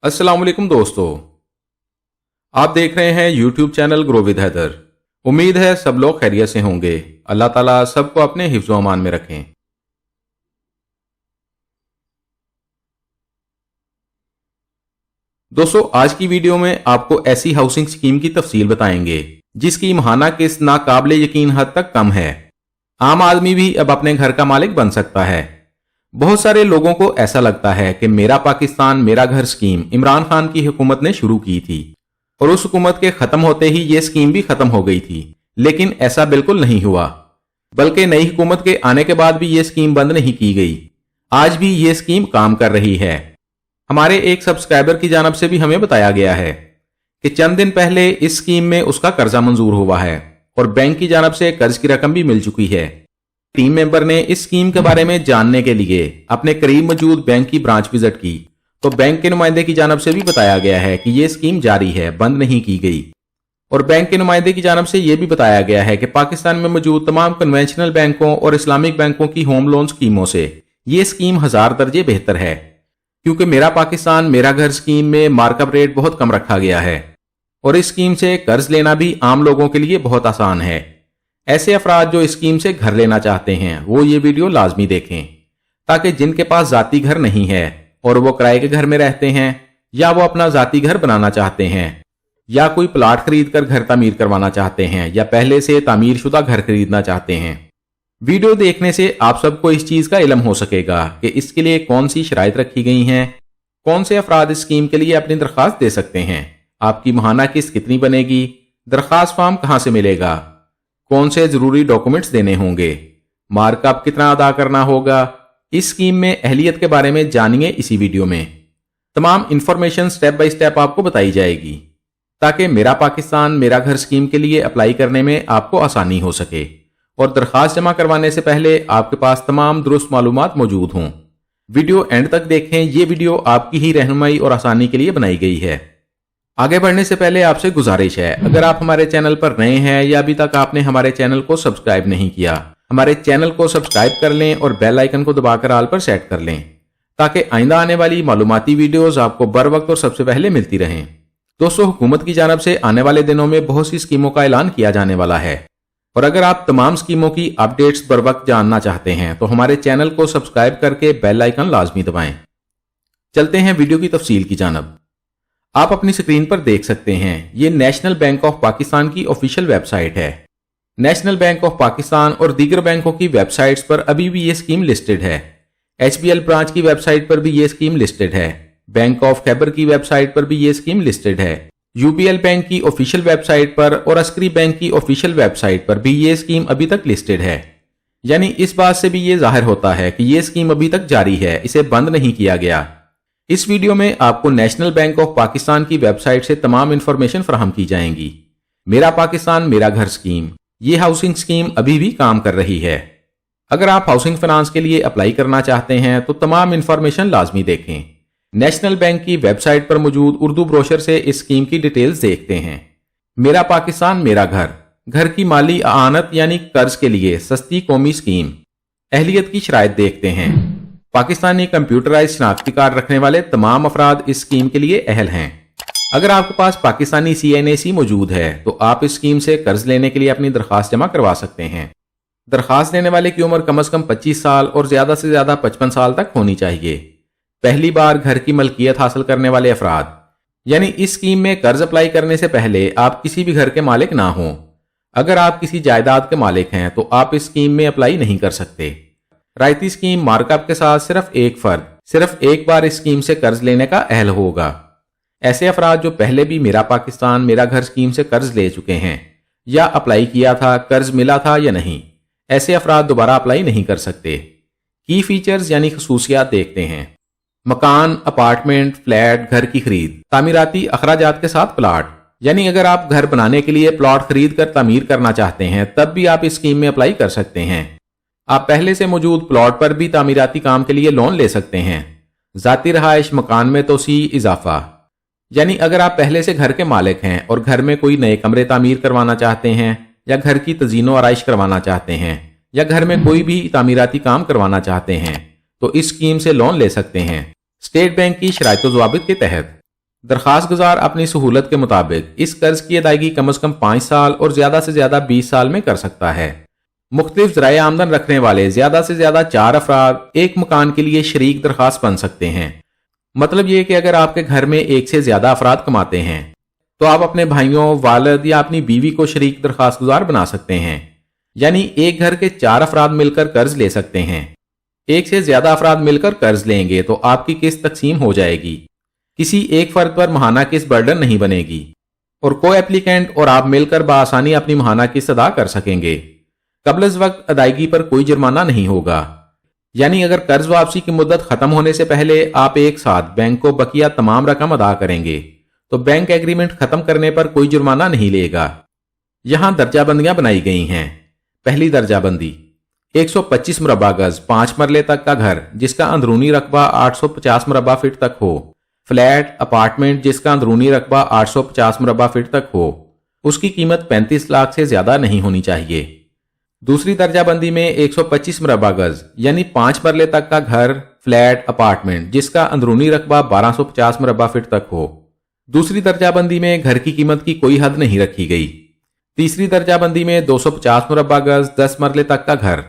अस्सलाम वालेकुम दोस्तों, आप देख रहे हैं YouTube channel grow with Haider. उम्मीद है सब लोग खैरियत से होंगे। अल्लाह ताला सबको अपने हिफ्ज़ व अमान में रखें। दोस्तों, आज की वीडियो में आपको ऐसी हाउसिंग स्कीम की तफसील बताएंगे जिसकी माहाना किस्त नाकाबिले यकीन हद तक कम है। आम आदमी भी अब अपने घर का मालिक बन सकता है। बहुत सारे लोगों को ऐसा लगता है कि मेरा पाकिस्तान मेरा घर स्कीम इमरान खान की हुकूमत ने शुरू की थी और उस हुकूमत के खत्म होते ही ये स्कीम भी खत्म हो गई थी, लेकिन ऐसा बिल्कुल नहीं हुआ। बल्कि नई हुकूमत के आने के बाद भी ये स्कीम बंद नहीं की गई। आज भी ये स्कीम काम कर रही है। हमारे एक सब्सक्राइबर की जानब से भी हमें बताया गया है कि चंद दिन पहले इस स्कीम में उसका कर्जा मंजूर हुआ है और बैंक की जानब से कर्ज की रकम भी मिल चुकी है। टीम मेंबर ने इस स्कीम के बारे में जानने के लिए अपने करीब मौजूद बैंक की ब्रांच विजिट की, तो बैंक के नुमाइंदे की जानब से भी बताया गया है कि यह स्कीम जारी है, बंद नहीं की गई। और बैंक के नुमाइंदे की जानब से यह भी बताया गया है कि पाकिस्तान में मौजूद तमाम कन्वेंशनल बैंकों और इस्लामिक बैंकों की होम लोन स्कीमों से ये स्कीम 1000 दर्जे बेहतर है, क्योंकि मेरा पाकिस्तान मेरा घर स्कीम में मार्कअप रेट बहुत कम रखा गया है और इस स्कीम से कर्ज लेना भी आम लोगों के लिए बहुत आसान है। ऐसे अफराद जो इस स्कीम से घर लेना चाहते हैं वो ये वीडियो लाजमी देखें, ताकि जिनके पास जाती घर नहीं है और वो किराए के घर में रहते हैं, या वो अपना जाती घर बनाना चाहते हैं, या कोई प्लाट खरीद कर घर तामीर करवाना चाहते हैं, या पहले से तामीर शुदा घर खरीदना चाहते हैं। वीडियो देखने से आप सबको इस चीज का इल्म हो सकेगा कि इसके लिए कौन सी शराइत रखी गई हैं, कौन से अफराद इस स्कीम के लिए अपनी दरख्वास्त दे सकते हैं, आपकी माहाना किस्त कितनी बनेगी, दरख्वास्त फॉर्म कहां से मिलेगा, कौन से जरूरी डॉक्यूमेंट्स देने होंगे, मार्कअप कितना अदा करना होगा। इस स्कीम में अहलियत के बारे में जानिए इसी वीडियो में। तमाम इंफॉर्मेशन स्टेप बाय स्टेप आपको बताई जाएगी, ताकि मेरा पाकिस्तान मेरा घर स्कीम के लिए अप्लाई करने में आपको आसानी हो सके और दरख्वास्त जमा करवाने से पहले आपके पास तमाम दुरुस्त मालूमात मौजूद हों। वीडियो एंड तक देखें। ये वीडियो आपकी ही रहनुमाई और आसानी के लिए बनाई गई है। आगे बढ़ने से पहले आपसे गुजारिश है, अगर आप हमारे चैनल पर नए हैं या अभी तक आपने हमारे चैनल को सब्सक्राइब नहीं किया, हमारे चैनल को सब्सक्राइब कर लें और बेल आइकन को दबाकर ऑल पर सेट कर लें, ताकि आइंदा आने वाली मालूमाती वीडियोस आपको बर वक्त और सबसे पहले मिलती रहें। दोस्तों, हुकूमत की जानब से आने वाले दिनों में बहुत सी स्कीमों का ऐलान किया जाने वाला है, और अगर आप तमाम स्कीमों की अपडेट्स बर वक्त जानना चाहते हैं तो हमारे चैनल को सब्सक्राइब करके बेल आइकन लाजमी दबाएं। चलते हैं वीडियो की तफसील की जानब। आप अपनी स्क्रीन पर देख सकते हैं, ये नेशनल बैंक ऑफ पाकिस्तान की ऑफिशियल वेबसाइट है। नेशनल बैंक ऑफ पाकिस्तान और दीगर बैंकों की वेबसाइट्स पर अभी भी ये स्कीम लिस्टेड है। HBL ब्रांच की वेबसाइट पर भी ये स्कीम लिस्टेड है। बैंक ऑफ खैबर की वेबसाइट पर भी ये स्कीम लिस्टेड है। UBL बैंक की ऑफिशियल वेबसाइट पर और अस्करी बैंक की ऑफिशियल वेबसाइट पर भी ये स्कीम अभी तक लिस्टेड है। यानी इस बात से भी ये जाहिर होता है कि ये स्कीम अभी तक जारी है, इसे बंद नहीं किया गया। इस वीडियो में आपको नेशनल बैंक ऑफ पाकिस्तान की वेबसाइट से तमाम इंफॉर्मेशन फराहम की जाएंगी। मेरा पाकिस्तान मेरा घर स्कीम, ये हाउसिंग स्कीम अभी भी काम कर रही है। अगर आप हाउसिंग फाइनेंस के लिए अप्लाई करना चाहते हैं तो तमाम इंफॉर्मेशन लाजमी देखें। नेशनल बैंक की वेबसाइट पर मौजूद उर्दू ब्रोशर से इस स्कीम की डिटेल्स देखते हैं। मेरा पाकिस्तान मेरा घर, घर की माली आनत यानी कर्ज के लिए सस्ती कौमी स्कीम। अहलियत की शराइत देखते हैं। पाकिस्तानी कंप्यूटराइज शनाख्ती कार्ड रखने वाले तमाम अफराद इस स्कीम के लिए अहल हैं। अगर आपके पास पाकिस्तानी CNAC मौजूद है तो आप इस स्कीम से कर्ज लेने के लिए अपनी दरख्वास्त जमा करवा सकते हैं। दरख्वास्त देने वाले की उम्र कम से कम 25 साल और ज्यादा से ज्यादा 55 साल तक होनी चाहिए। पहली बार घर की मलकियत हासिल करने वाले अफराद, यानी इस स्कीम में कर्ज अप्लाई करने से पहले आप किसी भी घर के मालिक ना हों। अगर आप किसी जायदाद के मालिक हैं तो आप इस स्कीम में अप्लाई नहीं कर सकते। रायती स्कीम मार्कअप के साथ सिर्फ एक फर्द सिर्फ एक बार इस स्कीम से कर्ज लेने का अहल होगा। ऐसे अफराद जो पहले भी मेरा पाकिस्तान मेरा घर स्कीम से कर्ज ले चुके हैं या अप्लाई किया था, कर्ज मिला था या नहीं, ऐसे अफराद दोबारा अप्लाई नहीं कर सकते। की फीचर्स यानी खसूसियात देखते हैं। मकान, अपार्टमेंट, फ्लैट, घर की खरीद, तामीराती अखराजात के साथ प्लाट, यानी अगर आप घर बनाने के लिए प्लॉट खरीद कर तामीर करना चाहते हैं तब भी आप इस स्कीम में अप्लाई कर सकते हैं। आप पहले से मौजूद प्लॉट पर भी तामीराती काम के लिए लोन ले सकते हैं। जाती रहायश, मकान में तोसी इजाफा, यानी अगर आप पहले से घर के मालिक हैं और घर में कोई नए कमरे तामीर करवाना चाहते हैं या घर की तजीनो आराइश करवाना चाहते हैं या घर में कोई भी तामीराती काम करवाना चाहते हैं तो इस स्कीम से लोन ले सकते हैं स्टेट बैंक की शराइत व ज़वाबित के तहत। درخواست گزار اپنی سہولت کے مطابق اس قرض کی ادائیگی کم از کم 5 سال اور زیادہ سے زیادہ 20 سال میں کر سکتا ہے۔ مختلف ذرائع آمدن رکھنے والے زیادہ سے زیادہ 4 افراد ایک مکان کے لیے شریک درخواست بن سکتے ہیں۔ مطلب یہ کہ اگر آپ کے گھر میں ایک سے زیادہ افراد کماتے ہیں تو آپ اپنے بھائیوں، والد یا اپنی بیوی کو شریک درخواست گزار بنا سکتے ہیں، یعنی ایک گھر کے 4 افراد مل کر قرض لے سکتے ہیں۔ ایک سے زیادہ افراد مل کر قرض لیں گے تو آپ کی قسط تقسیم ہو جائے گی، کسی ایک فرد پر ماہانہ قسط برڈن نہیں بنے گی، اور کو ایپلیکینٹ اور آپ مل کر بآسانی اپنی ماہانہ قسط ادا کر سکیں گے۔ قبل از وقت ادائیگی پر کوئی جرمانہ نہیں ہوگا، یعنی اگر قرض واپسی کی مدت ختم ہونے سے پہلے آپ ایک ساتھ بینک کو بقیہ تمام رقم ادا کریں گے تو بینک ایگریمنٹ ختم کرنے پر کوئی جرمانہ نہیں لے گا۔ یہاں درجہ بندیاں بنائی گئی ہیں۔ پہلی درجہ بندی 125 مربع گز 5 مرلے تک کا گھر جس کا اندرونی رقبہ 850 مربع فٹ تک ہو، فلیٹ اپارٹمنٹ جس کا اندرونی رقبہ 850 مربع فٹ تک ہو، اس کی قیمت 35 لاکھ سے زیادہ نہیں ہونی چاہیے۔ دوسری درجہ بندی میں 125 مربع گز یعنی 5 مرلے تک کا گھر، فلیٹ اپارٹمنٹ جس کا اندرونی رقبہ 1250 مربع فٹ تک ہو۔ دوسری درجہ بندی میں گھر کی قیمت کی کوئی حد نہیں رکھی گئی۔ تیسری درجہ بندی میں 250 مربع گز 10 مرلے تک کا گھر،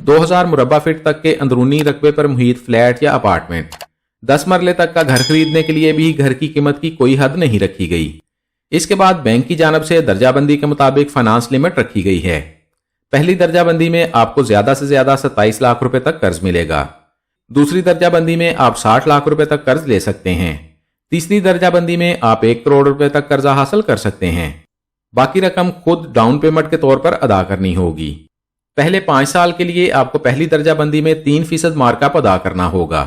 2000 مربع فٹ تک کے اندرونی رقبے پر محیط فلیٹ یا اپارٹمنٹ، 10 مرلے تک کا گھر خریدنے کے لیے بھی گھر کی قیمت کی کوئی حد نہیں رکھی گئی۔ اس کے بعد بینک کی جانب سے درجہ بندی کے مطابق فائنانس لمٹ رکھی گئی ہے۔ پہلی درجہ بندی میں آپ کو زیادہ سے زیادہ 27 لاکھ روپے تک قرض ملے گا۔ دوسری درجہ بندی میں آپ 60 لاکھ روپے تک قرض لے سکتے ہیں۔ تیسری درجہ بندی میں آپ 1 کروڑ روپے تک قرضہ حاصل کر سکتے ہیں۔ باقی رقم خود ڈاؤن پیمنٹ کے طور پر ادا کرنی ہوگی۔ پہلے 5 سال کے لیے آپ کو پہلی درجہ بندی میں 3% مارک اپ ادا کرنا ہوگا،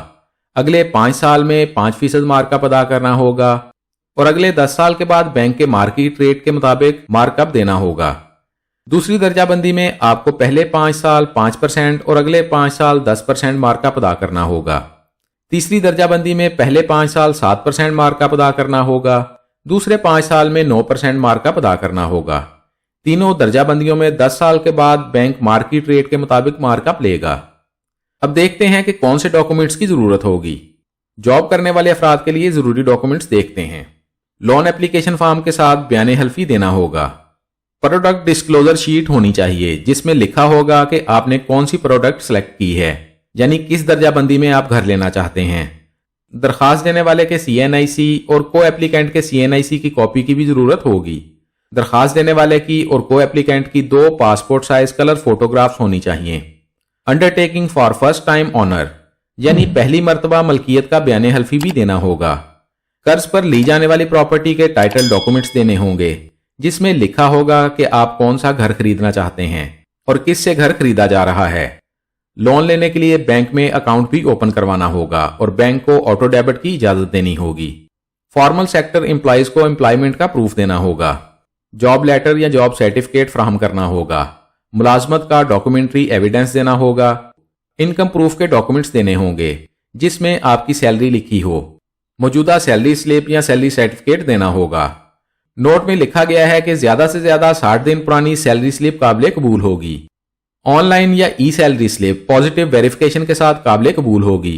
اگلے 5 سال میں 5% مارک اپ ادا کرنا ہوگا، اور اگلے 10 سال کے بعد بینک کے مارکیٹ ریٹ کے مطابق مارک اپ دینا ہوگا۔ دوسری درجہ بندی میں آپ کو پہلے 5 سال 5% اور اگلے 5 سال 10% مارک اپ ادا کرنا ہوگا۔ تیسری درجہ بندی میں پہلے 5 سال 7% مارک اپ ادا کرنا ہوگا، دوسرے 5 سال میں 9% مارک اپ ادا کرنا ہوگا۔ تینوں درجہ بندیوں میں 10 سال کے بعد بینک مارکیٹ ریٹ کے مطابق مارک اپ لے گا۔ اب دیکھتے ہیں کہ کون سے ڈاکومنٹس کی ضرورت ہوگی۔ جاب کرنے والے افراد کے لیے ضروری ڈاکومنٹس دیکھتے ہیں۔ لون اپلیکیشن فارم کے ساتھ بیان حلفی دینا ہوگا۔ پروڈکٹ ڈسکلوزر شیٹ ہونی چاہیے جس میں لکھا ہوگا کہ آپ نے کون سی پروڈکٹ سلیکٹ کی ہے، یعنی کس درجہ بندی میں آپ گھر لینا چاہتے ہیں۔ درخواست دینے والے کے CNIC اور کو ایپلیکینٹ کے CNIC کی کاپی کی بھی ضرورت ہوگی۔ درخواست دینے والے کی اور کو ایپلیکینٹ کی 2 پاسپورٹ سائز کلر فوٹوگرافز ہونی چاہیے۔ Undertaking for first time owner یعنی پہلی مرتبہ ملکیت کا بیان حلفی بھی دینا ہوگا۔ قرض پر لی جانے والی پراپرٹی کے ٹائٹل ڈاکومنٹس دینے ہوں گے جس میں لکھا ہوگا کہ آپ کون سا گھر خریدنا چاہتے ہیں اور کس سے گھر خریدا جا رہا ہے۔ لون لینے کے لیے بینک میں اکاؤنٹ بھی اوپن کروانا ہوگا اور بینک کو آٹو ڈیبٹ کی اجازت دینی ہوگی۔ فارمل سیکٹر امپلائیز کو امپلائمنٹ کا پروف دینا ہوگا۔ جاب لیٹر یا جاب سرٹیفکیٹ فراہم کرنا ہوگا۔ ملازمت کا ڈاکومنٹری ایویڈنس دینا ہوگا۔ انکم پروف کے ڈاکومنٹس دینے ہوں گے جس میں آپ کی سیلری لکھی ہو۔ موجودہ سیلری سلپ یا سیلری سرٹیفکیٹ دینا ہوگا۔ نوٹ میں لکھا گیا ہے کہ زیادہ سے زیادہ 60 دن پرانی سیلری سلپ قابل قبول ہوگی۔ آن لائن یا ای سیلری سلپ پازیٹیو ویریفیکیشن کے ساتھ قابل قبول ہوگی۔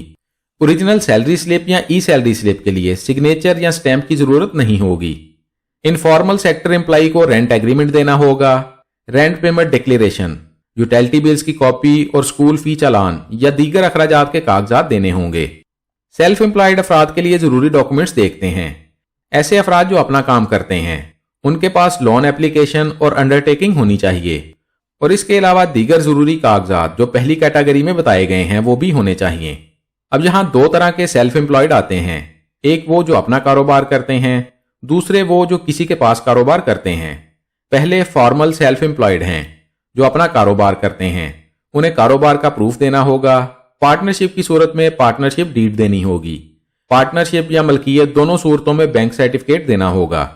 اوریجنل سیلری سلپ یا ای سیلری سلپ کے لیے سگنیچر یا سٹیمپ کی ضرورت نہیں ہوگی۔ انفارمل سیکٹر امپلائی کو رینٹ ایگریمنٹ دینا ہوگا۔ Rent payment declaration, utility bills کی کاپی اور اسکول فی چالان یا دیگر اخراجات کے کاغذات دینے ہوں گے۔ سیلف امپلائڈ افراد کے لیے ضروری ڈاکومنٹس دیکھتے ہیں۔ ایسے افراد جو اپنا کام کرتے ہیں ان کے پاس لون اپلیکیشن اور انڈرٹیکنگ ہونی چاہیے، اور اس کے علاوہ دیگر ضروری کاغذات جو پہلی کیٹیگری میں بتائے گئے ہیں وہ بھی ہونے چاہیے۔ اب یہاں 2 طرح کے سیلف امپلائڈ آتے ہیں، ایک وہ جو اپنا کاروبار کرتے ہیں، دوسرے وہ جو کسی کے پاس کاروبار کرتے ہیں۔ پہلے فارمل سیلف امپلائڈ ہیں جو اپنا کاروبار کرتے ہیں، انہیں کاروبار کا پروف دینا ہوگا۔ پارٹنرشپ کی صورت میں پارٹنرشپ ڈیڈ دینی ہوگی۔ پارٹنرشپ یا ملکیت دونوں صورتوں میں بینک سرٹیفکیٹ دینا ہوگا،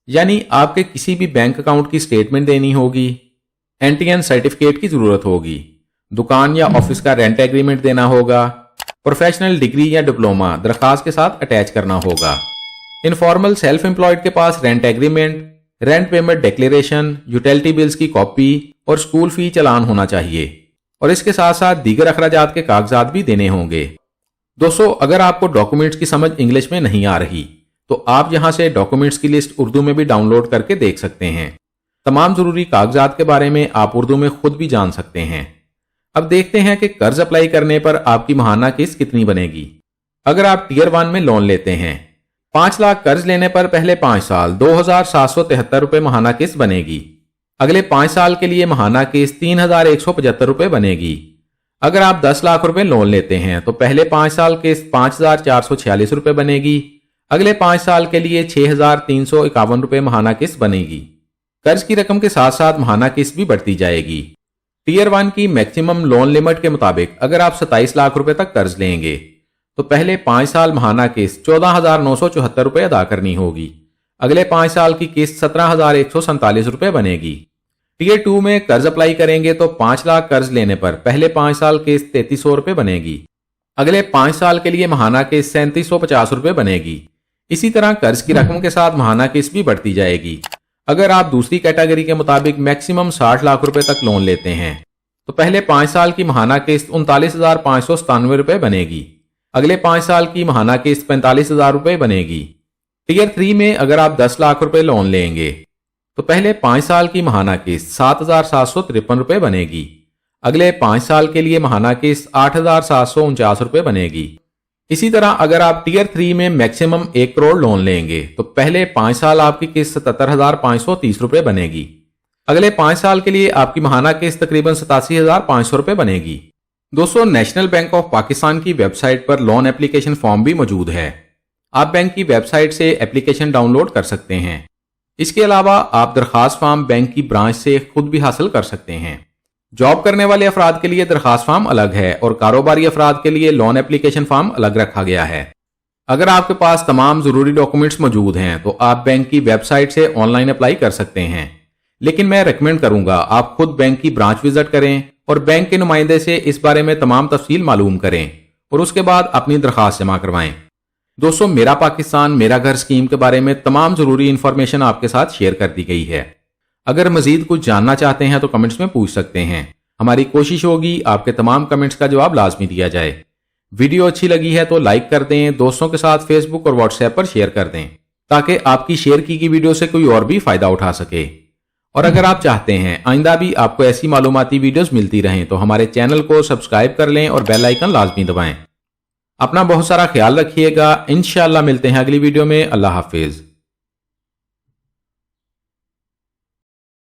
یعنی آپ کے کسی بھی بینک اکاؤنٹ کی سٹیٹمنٹ دینی ہوگی۔ NTN سرٹیفکیٹ کی ضرورت ہوگی۔ دکان یا آفس کا رینٹ ایگریمنٹ دینا ہوگا۔ پروفیشنل ڈگری یا ڈپلوما درخواست کے ساتھ اٹیچ کرنا ہوگا۔ انفارمل سیلف امپلائڈ کے پاس rent agreement, rent payment declaration, utility bills کی کاپی اور اسکول فی چالان ہونا چاہیے، اور اس کے ساتھ ساتھ دیگر اخراجات کے کاغذات بھی دینے ہوں گے۔ دوستو، اگر آپ کو ڈاکومنٹس کی سمجھ انگلش میں نہیں آ رہی तो आप यहां से डॉक्यूमेंट्स की लिस्ट उर्दू में भी डाउनलोड करके देख सकते हैं। तमाम जरूरी कागजात के बारे में आप उर्दू में खुद भी जान सकते हैं। अब देखते हैं कि कर्ज अप्लाई करने पर आपकी माहाना किस्त कितनी बनेगी। अगर आप टियर 1 में लोन लेते हैं, 5 लाख कर्ज लेने पर पहले 5 साल 2,773 रुपए माहाना किस्त बनेगी। अगले 5 साल के लिए माहाना किस्त 3,175 रुपए बनेगी। अगर आप 10 लाख रुपए लोन लेते हैं तो पहले 5 साल किस्त 5,446 रुपए बनेगी। अगले 5 साल के लिए 6,351 रुपए माहाना किस्त बनेगी। कर्ज की रकम के साथ साथ माहाना किस्त भी बढ़ती जाएगी। टियर 1 की मैक्सिमम लोन लिमिट के मुताबिक अगर आप 27 लाख रुपए तक कर्ज लेंगे तो पहले 5 साल माहाना किस्त 14,974 रुपए अदा करनी होगी। अगले 5 साल की किस्त 17,147 रुपए बनेगी। टियर 2 में कर्ज अप्लाई करेंगे तो 5 लाख कर्ज लेने पर पहले 5 साल किस्त 3,300 रुपए बनेगी। अगले 5 साल के लिए माहाना किस्त 3,750 रुपए बनेगी। इसी तरह कर्ज की रकम के साथ माहाना किस्त भी बढ़ती जाएगी। अगर आप दूसरी कैटेगरी के मुताबिक मैक्सिमम 60 लाख रुपए तक लोन लेते हैं तो पहले 5 साल की माहाना किस्त 39,597 रुपए बनेगी। अगले 5 साल की माहाना किस्त 45,000 रुपए बनेगी। टियर 3 में अगर आप 10 लाख रुपए लोन लेंगे तो पहले 5 साल की माहाना किस्त 7,753 रुपए बनेगी। अगले 5 साल के लिए माहाना किस्त 8,749 रुपए बनेगी। इसी तरह अगर आप टियर 3 में मैक्सिमम 1 करोड़ लोन लेंगे तो पहले 5 साल आपकी किस्त 77,530 रुपए बनेगी। अगले 5 साल के लिए आपकी माहाना किस्त तकरीबन 87,500 रुपए बनेगी। दोस्तों, नेशनल बैंक ऑफ पाकिस्तान की वेबसाइट पर लोन एप्लीकेशन फॉर्म भी मौजूद है। आप बैंक की वेबसाइट से एप्लीकेशन डाउनलोड कर सकते हैं। इसके अलावा आप दरखास्त फॉर्म बैंक की ब्रांच से खुद भी हासिल कर सकते हैं। जॉब करने वाले अफराद के लिए दरखास्त फॉर्म अलग है और कारोबारी अफराद के लिए लोन एप्लीकेशन फॉर्म अलग रखा गया है। अगर आपके पास तमाम जरूरी डॉक्यूमेंट्स मौजूद हैं तो आप बैंक की वेबसाइट से ऑनलाइन अप्लाई कर सकते हैं, लेकिन मैं रेकमेंड करूंगा आप खुद बैंक की ब्रांच विजिट करें और बैंक के नुमाइंदे से इस बारे में तमाम तफसील मालूम करें और उसके बाद अपनी दरखास्त जमा करवाएं। दोस्तों, मेरा पाकिस्तान मेरा घर स्कीम के बारे में तमाम जरूरी इंफॉर्मेशन आपके साथ शेयर कर दी गई है। अगर मजीद कुछ जानना चाहते हैं तो कमेंट्स में पूछ सकते हैं। हमारी कोशिश होगी आपके तमाम कमेंट्स का जवाब लाजमी दिया जाए। वीडियो अच्छी लगी है तो लाइक कर दें, दोस्तों के साथ फेसबुक और व्हाट्सएप पर शेयर कर दें ताकि आपकी शेयर की वीडियो से कोई और भी फायदा उठा सके। और अगर आप चाहते हैं आइंदा भी आपको ऐसी मालूमाती वीडियोस मिलती रहें तो हमारे चैनल को सब्सक्राइब कर लें और बेल आइकन लाजमी दबाएं। अपना बहुत सारा ख्याल रखिएगा। इंशाअल्लाह मिलते हैं अगली वीडियो में। अल्लाह हाफिज।